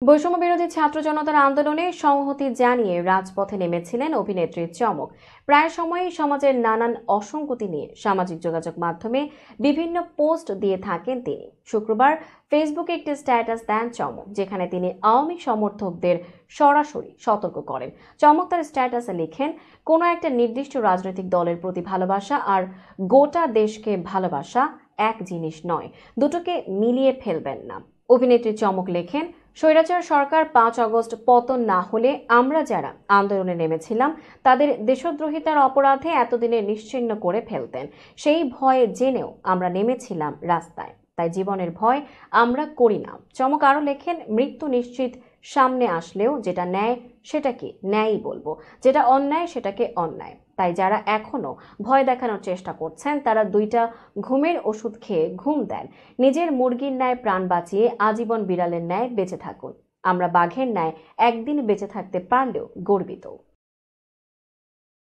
বৈষম্য বিরোধী ছাত্র জনতার আন্দোলনে সংহতি জানিয়ে রাজপথে নেমেছিলেন অভিনেত্রী চমক। প্রায় সময়ই সমাজের নানান অসঙ্গতি নিয়ে সামাজিক যোগাযোগ মাধ্যমে বিভিন্ন পোস্ট দিয়ে থাকেন তিনি। শুক্রবার ফেসবুকে একটি স্ট্যাটাস দেন চমক, যেখানে তিনি আওয়ামী সমর্থকদের সরাসরি সতর্ক করেন। চমক তার স্ট্যাটাসে লিখেন, কোনো একটা নির্দিষ্ট রাজনৈতিক দলের প্রতি ভালোবাসা আর গোটা দেশকে ভালোবাসা এক জিনিস নয়, দুটোকে মিলিয়ে ফেলবেন না। অভিনেত্রী চমক লেখেন, স্বৈরাচার সরকার ৫ আগস্ট পতন না হলে আমরা যারা আন্দোলনে নেমেছিলাম তাদের দেশদ্রোহিতার অপরাধে এতদিনে নিশ্চিহ্ন করে ফেলতেন। সেই ভয়ে জেনেও আমরা নেমেছিলাম রাস্তায়, তাই জীবনের ভয় আমরা করি না। চমক আরও লেখেন, মৃত্যু নিশ্চিত সামনে আসলেও যেটা ন্যায় সেটাকে ন্যায়ই বলবো, যেটা অন্যায় সেটাকে অন্যায়। তাই যারা এখনো ভয় দেখানোর চেষ্টা করছেন তারা 2টা ঘুমের ওষুধ খেয়ে ঘুম দেন। নিজের মুরগির ন্যায় প্রাণ বাঁচিয়ে আজীবন বিড়ালের ন্যায় বেঁচে থাকুন। আমরা বাঘের ন্যায় একদিন বেঁচে থাকতে পারলেও গর্বিত।